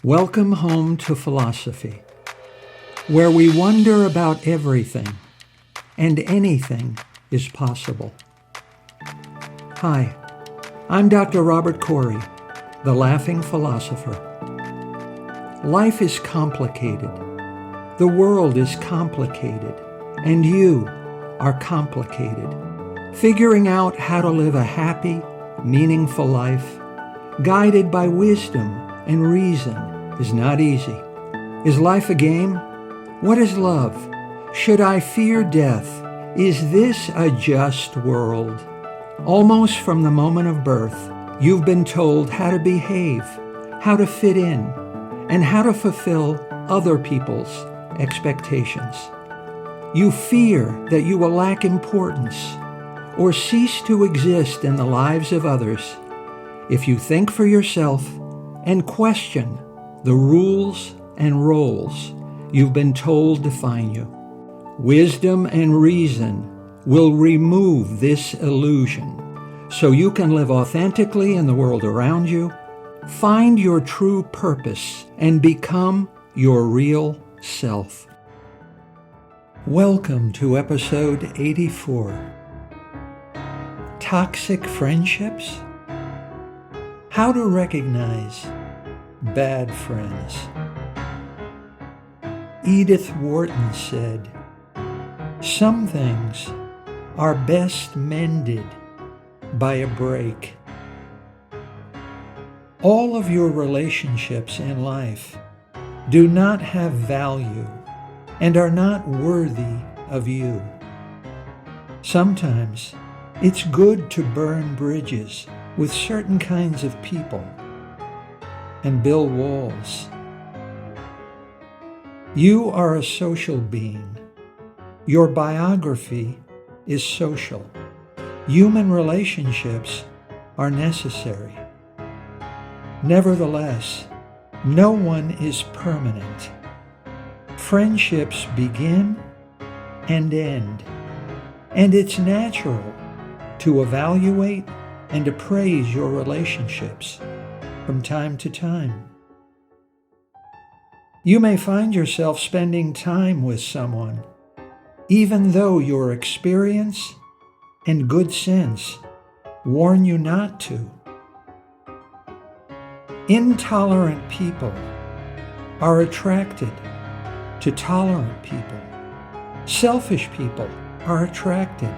Welcome home to philosophy, where we wonder about everything and anything is possible. Hi, I'm Dr. Robert Corey, the Laughing Philosopher. Life is complicated. The world is complicated, and you are complicated. Figuring out how to live a happy, meaningful life, guided by wisdom and reason, is not easy. Is life a game? What is love? Should I fear death? Is this a just world? Almost from the moment of birth, you've been told how to behave, how to fit in, and how to fulfill other people's expectations. You fear that you will lack importance or cease to exist in the lives of others if you think for yourself and question the rules and roles you've been told define you. Wisdom and reason will remove this illusion so you can live authentically in the world around you, find your true purpose, and become your real self. Welcome to episode 84. Toxic friendships? How to recognize bad friends. Edith Wharton said, "Some things are best mended by a break." All of your relationships in life do not have value and are not worthy of you. Sometimes it's good to burn bridges with certain kinds of people and build walls. You are a social being. Your biography is social. Human relationships are necessary. Nevertheless, no one is permanent. Friendships begin and end, and it's natural to evaluate and appraise your relationships from time to time. You may find yourself spending time with someone, even though your experience and good sense warn you not to. Intolerant people are attracted to tolerant people. Selfish people are attracted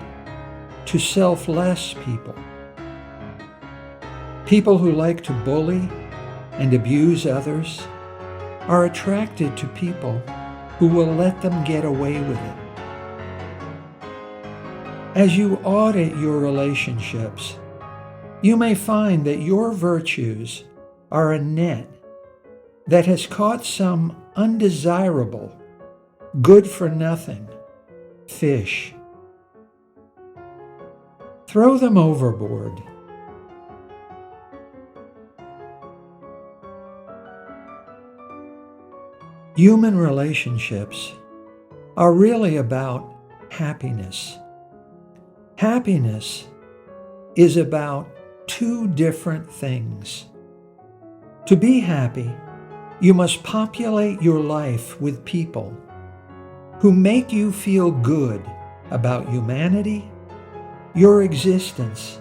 to selfless people. People who like to bully and abuse others are attracted to people who will let them get away with it. As you audit your relationships, you may find that your virtues are a net that has caught some undesirable, good-for-nothing fish. Throw them overboard. Human relationships are really about happiness. Happiness is about two different things. To be happy, you must populate your life with people who make you feel good about humanity, your existence,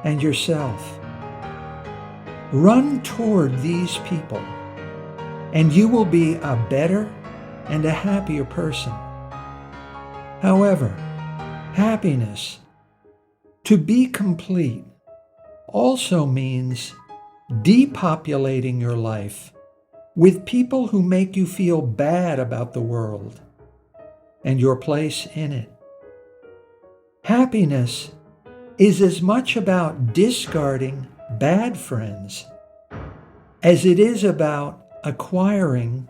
and yourself. Run toward these people, and you will be a better and a happier person. However, happiness, to be complete, also means depopulating your life with people who make you feel bad about the world and your place in it. Happiness is as much about discarding bad friends as it is about acquiring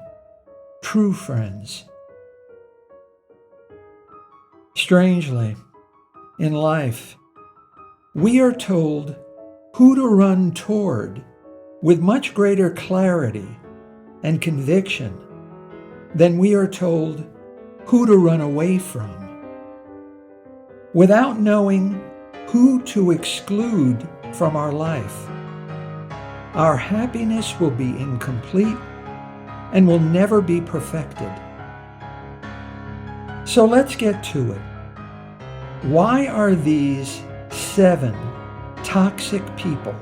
true friends. Strangely, in life, we are told who to run toward with much greater clarity and conviction than we are told who to run away from. Without knowing who to exclude from our life, our happiness will be incomplete and will never be perfected. So let's get to it. Why are these 7 toxic people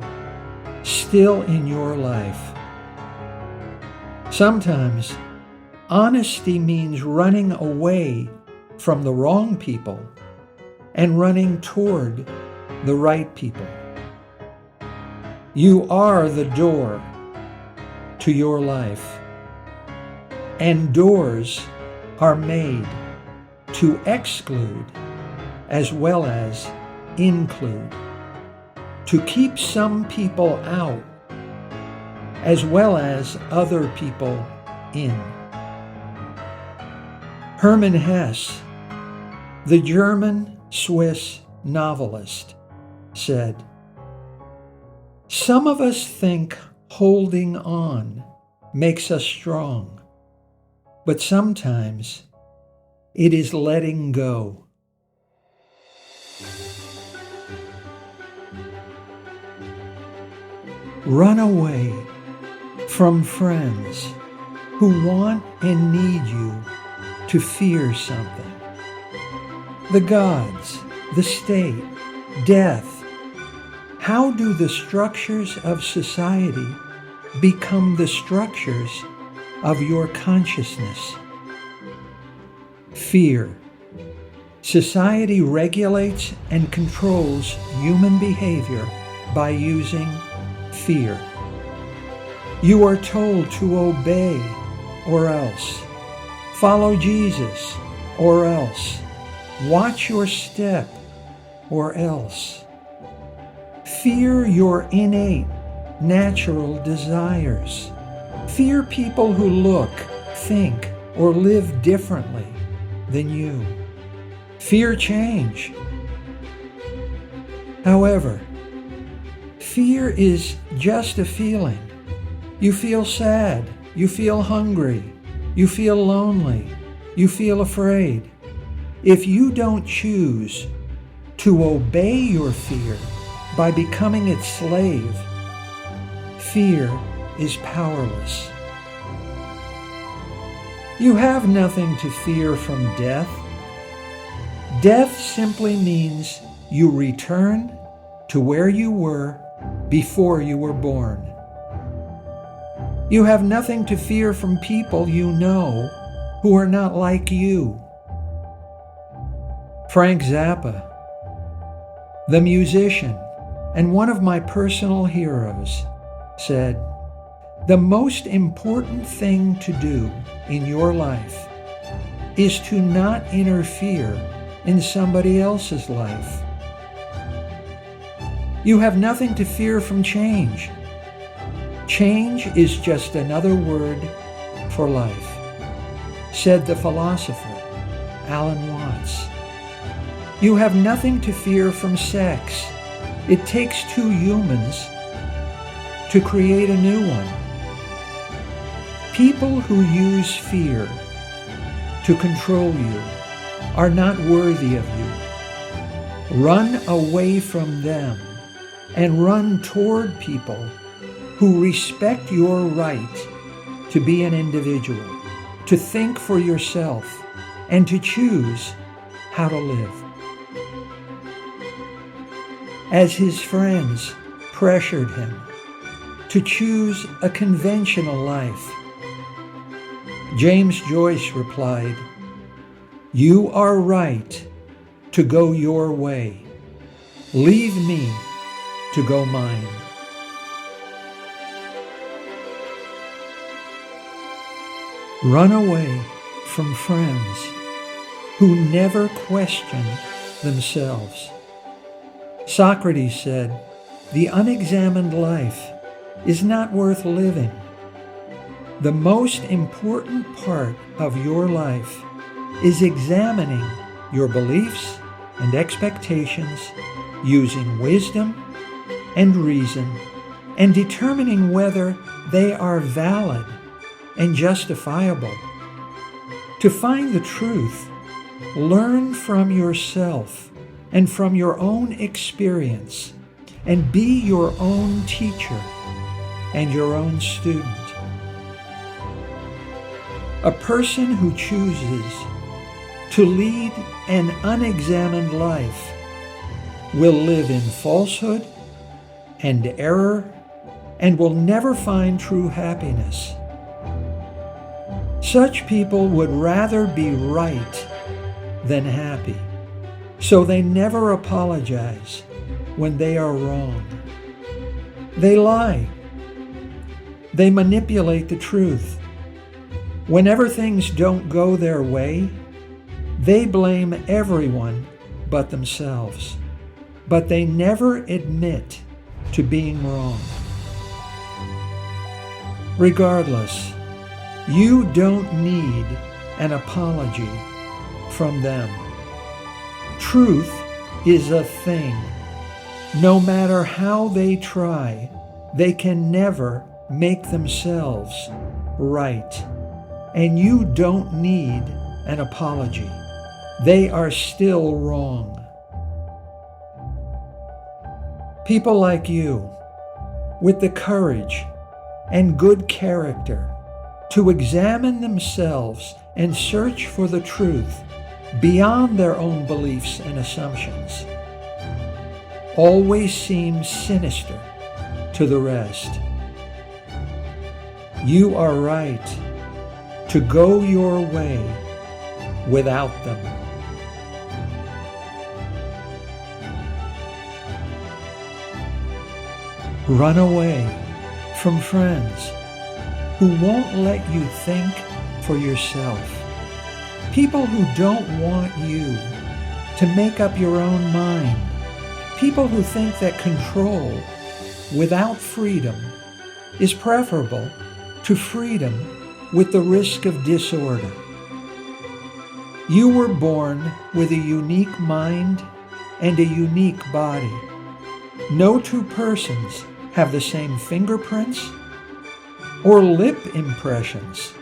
still in your life? Sometimes honesty means running away from the wrong people and running toward the right people. You are the door to your life, and doors are made to exclude as well as include, to keep some people out as well as other people in. Hermann Hesse, the German-Swiss novelist, said, "Some of us think holding on makes us strong, but sometimes it is letting go." Run away from friends who want and need you to fear something. The gods, the state, death. How do the structures of society become the structures of your consciousness? Fear. Society regulates and controls human behavior by using fear. You are told to obey or else, follow Jesus or else, watch your step or else. Fear your innate, natural desires. Fear people who look, think, or live differently than you. Fear change. However, fear is just a feeling. You feel sad, you feel hungry, you feel lonely, you feel afraid. If you don't choose to obey your fear by becoming its slave, fear is powerless. You have nothing to fear from death. Death simply means you return to where you were before you were born. You have nothing to fear from people you know who are not like you. Frank Zappa, the musician and one of my personal heroes, said, "The most important thing to do in your life is to not interfere in somebody else's life." You have nothing to fear from change. Change is just another word for life, said the philosopher Alan Watts. You have nothing to fear from sex. It takes 2 humans to create a new one. People who use fear to control you are not worthy of you. Run away from them and run toward people who respect your right to be an individual, to think for yourself, and to choose how to live. As his friends pressured him to choose a conventional life, James Joyce replied, "You are right to go your way. Leave me to go mine." Run away from friends who never question themselves. Socrates said, "The unexamined life is not worth living." The most important part of your life is examining your beliefs and expectations using wisdom and reason and determining whether they are valid and justifiable. To find the truth, learn from yourself and from your own experience, and be your own teacher and your own student. A person who chooses to lead an unexamined life will live in falsehood and error and will never find true happiness. Such people would rather be right than happy, so they never apologize when they are wrong. They lie. They manipulate the truth. Whenever things don't go their way, they blame everyone but themselves, but they never admit to being wrong. Regardless, you don't need an apology from them. Truth is a thing. No matter how they try, they can never make themselves right. And you don't need an apology. They are still wrong. People like you, with the courage and good character to examine themselves and search for the truth beyond their own beliefs and assumptions, always seem sinister to the rest. You are right to go your way without them. Run away from friends who won't let you think for yourself. People who don't want you to make up your own mind. People who think that control without freedom is preferable to freedom with the risk of disorder. You were born with a unique mind and a unique body. No two persons have the same fingerprints or lip impressions.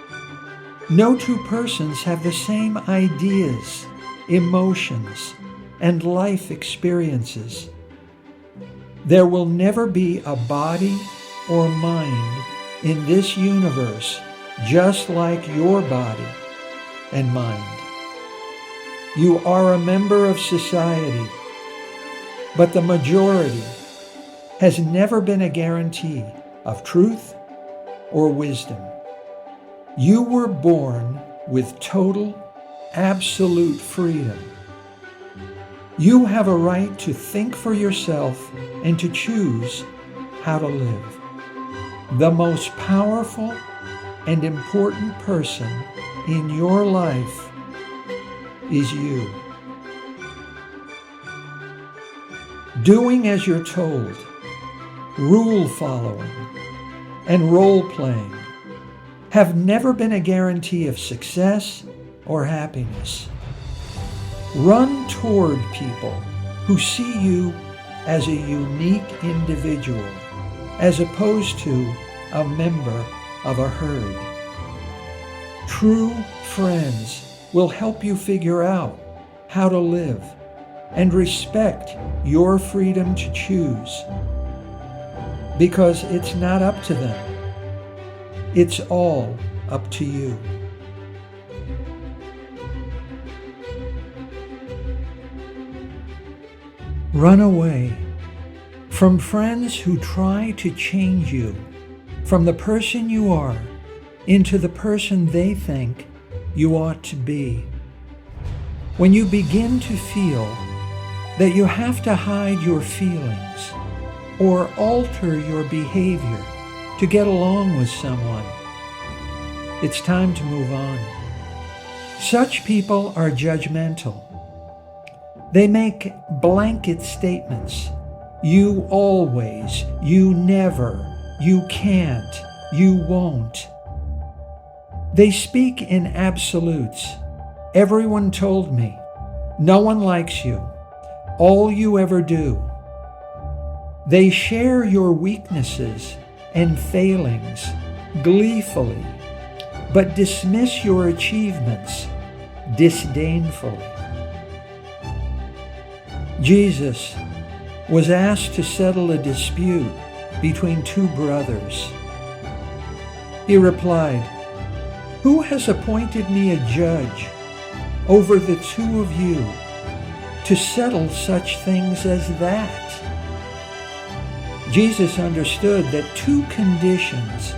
No two persons have the same ideas, emotions, and life experiences. There will never be a body or mind in this universe just like your body and mind. You are a member of society, but the majority has never been a guarantee of truth or wisdom. You were born with total, absolute freedom. You have a right to think for yourself and to choose how to live. The most powerful and important person in your life is you. Doing as you're told, rule following, and role playing have never been a guarantee of success or happiness. Run toward people who see you as a unique individual, as opposed to a member of a herd. True friends will help you figure out how to live and respect your freedom to choose, because it's not up to them. It's all up to you. Run away from friends who try to change you from the person you are into the person they think you ought to be. When you begin to feel that you have to hide your feelings or alter your behavior to get along with someone, it's time to move on. Such people are judgmental. They make blanket statements. You always, you never, you can't, you won't. They speak in absolutes. Everyone told me. No one likes you. All you ever do. They share your weaknesses and failings gleefully, but dismiss your achievements disdainfully. Jesus was asked to settle a dispute between two brothers. He replied, Who has appointed me a judge over the two of you to settle such things as that? Jesus understood that two conditions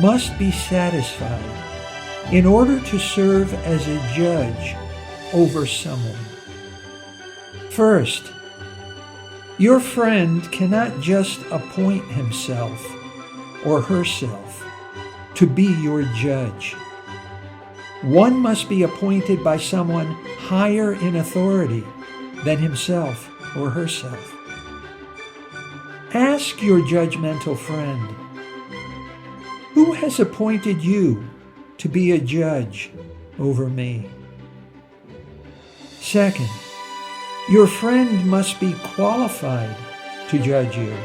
must be satisfied in order to serve as a judge over someone. First, your friend cannot just appoint himself or herself to be your judge. One must be appointed by someone higher in authority than himself or herself. Ask your judgmental friend, who has appointed you to be a judge over me? Second, your friend must be qualified to judge you.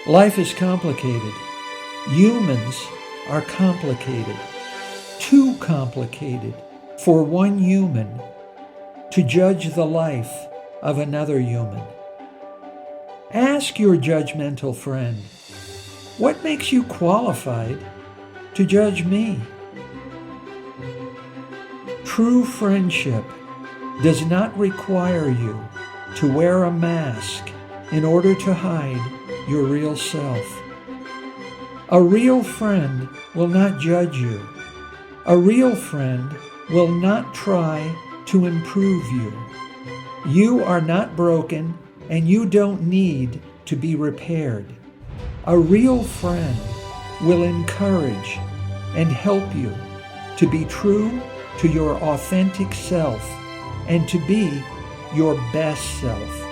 Life is complicated. Humans are complicated. Too complicated for one human to judge the life of another human. Ask your judgmental friend, what makes you qualified to judge me? True friendship does not require you to wear a mask in order to hide your real self. A real friend will not judge you. A real friend will not try to improve you. You are not broken and you don't need to be repaired. A real friend will encourage and help you to be true to your authentic self and to be your best self.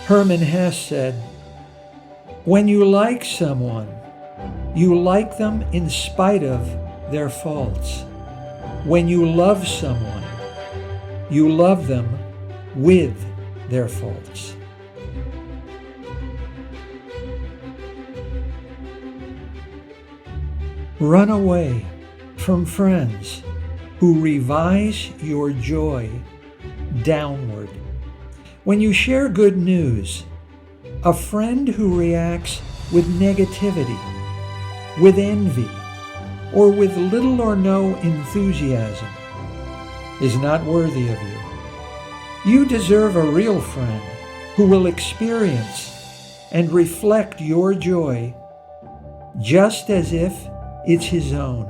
Herman Hesse said, "When you like someone, you like them in spite of their faults. When you love someone, you love them with their faults." Run away from friends who revise your joy downward. When you share good news, a friend who reacts with negativity, with envy, or with little or no enthusiasm is not worthy of you. You deserve a real friend who will experience and reflect your joy just as if it's his own.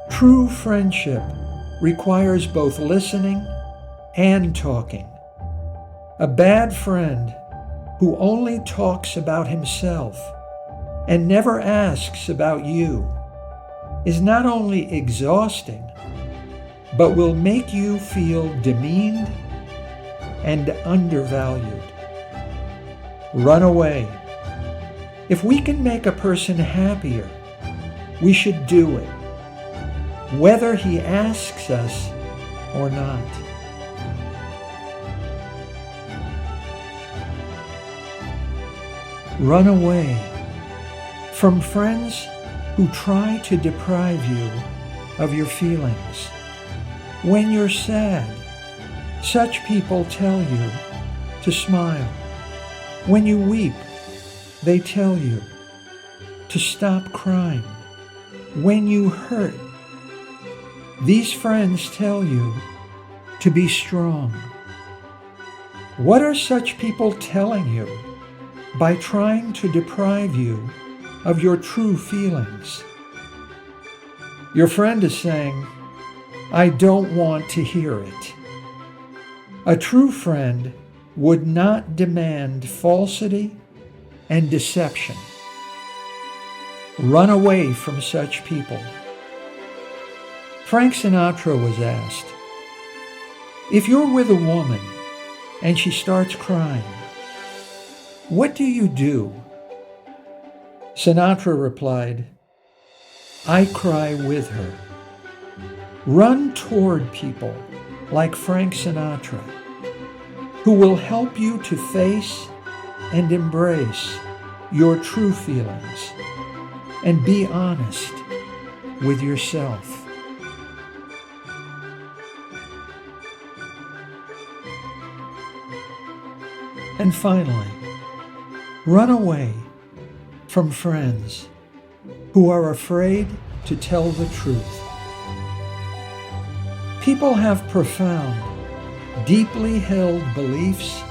True friendship requires both listening and talking. A bad friend who only talks about himself and never asks about you is not only exhausting, but will make you feel demeaned and undervalued. Run away. If we can make a person happier, we should do it, whether he asks us or not. Run away from friends who try to deprive you of your feelings. When you're sad, such people tell you to smile. When you weep, they tell you to stop crying. When you hurt, these friends tell you to be strong. What are such people telling you by trying to deprive you of your true feelings? Your friend is saying, "I don't want to hear it." A true friend would not demand falsity and deception. Run away from such people. Frank Sinatra was asked, "If you're with a woman and she starts crying, what do you do?" Sinatra replied, "I cry with her." Run toward people like Frank Sinatra, who will help you to face and embrace your true feelings and be honest with yourself. And finally, run away from friends who are afraid to tell the truth. People have profound, deeply held beliefs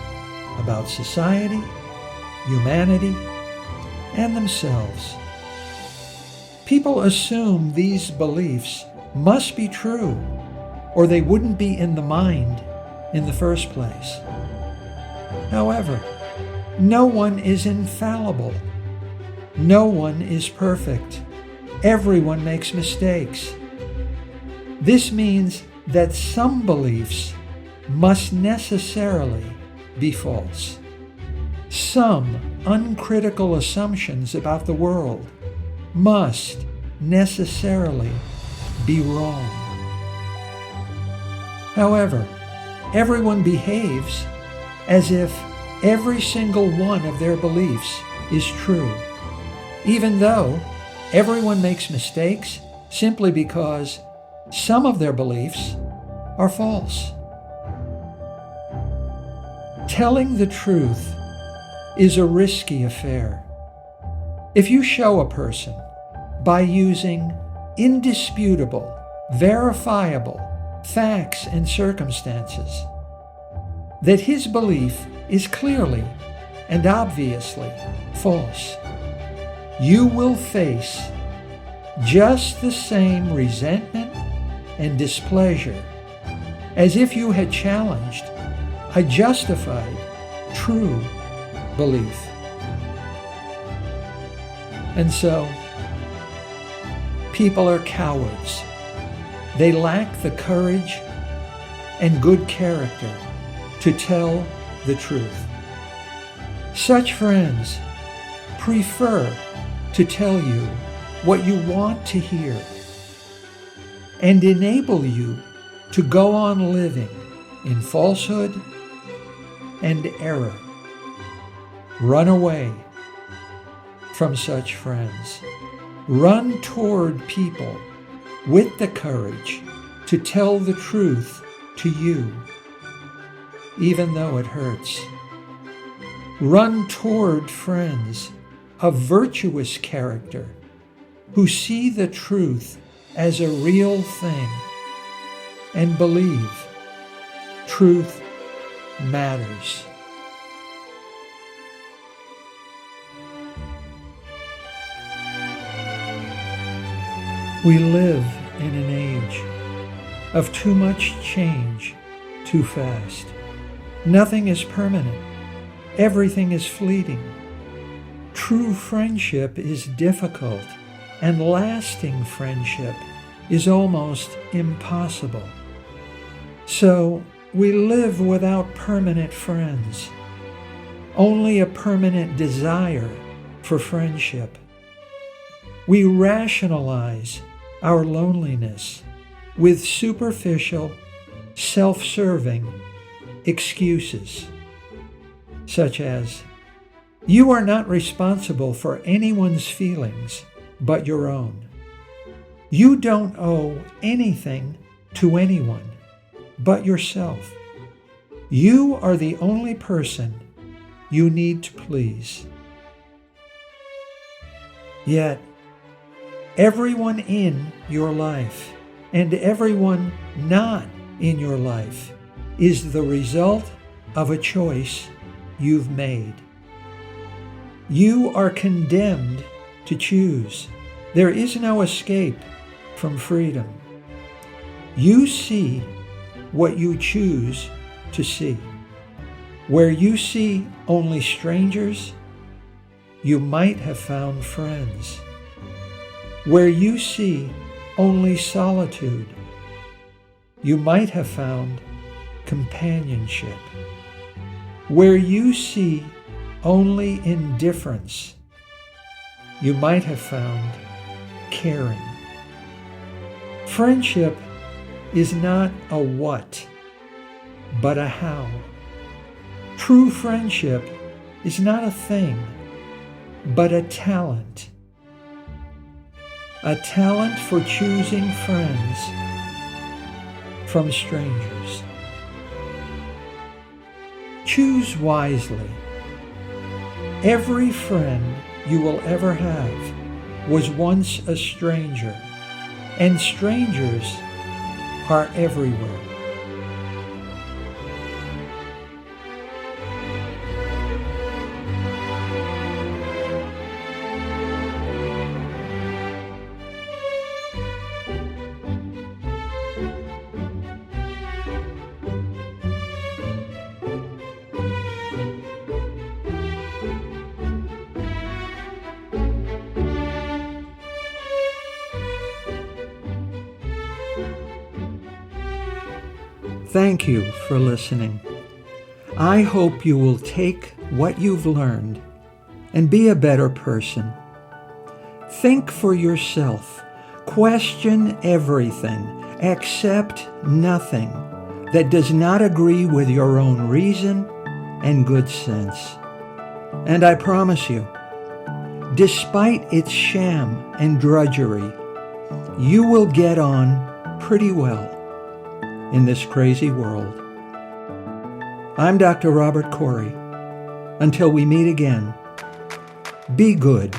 about society, humanity, and themselves. People assume these beliefs must be true, or they wouldn't be in the mind in the first place. However, no one is infallible. No one is perfect. Everyone makes mistakes. This means that some beliefs must necessarily be false. Some uncritical assumptions about the world must necessarily be wrong. However, everyone behaves as if every single one of their beliefs is true, even though everyone makes mistakes simply because some of their beliefs are false. Telling the truth is a risky affair. If you show a person by using indisputable, verifiable facts and circumstances that his belief is clearly and obviously false, you will face just the same resentment and displeasure as if you had challenged a justified, true belief. And so, people are cowards. They lack the courage and good character to tell the truth. Such friends prefer to tell you what you want to hear and enable you to go on living in falsehood and error. Run away from such friends. Run toward people with the courage to tell the truth to you, even though it hurts. Run toward friends of virtuous character who see the truth as a real thing and believe truth matters. We live in an age of too much change too fast. Nothing is permanent. Everything is fleeting. True friendship is difficult, and lasting friendship is almost impossible. So we live without permanent friends, only a permanent desire for friendship. We rationalize our loneliness with superficial, self-serving excuses, such as, "You are not responsible for anyone's feelings but your own. You don't owe anything to anyone but yourself. You are the only person you need to please." Yet, everyone in your life and everyone not in your life is the result of a choice you've made. You are condemned to choose. There is no escape from freedom. You see what you choose to see. Where you see only strangers, you might have found friends. Where you see only solitude, you might have found companionship. Where you see only indifference, you might have found caring. Friendship is not a what, but a how. True friendship is not a thing, but a talent. A talent for choosing friends from strangers. Choose wisely. Every friend you will ever have was once a stranger, and strangers are everywhere. Thank you for listening. I hope you will take what you've learned and be a better person. Think for yourself. Question everything. Accept nothing that does not agree with your own reason and good sense. And I promise you, despite its sham and drudgery, you will get on pretty well in this crazy world. I'm Dr. Robert Corey. Until we meet again, be good.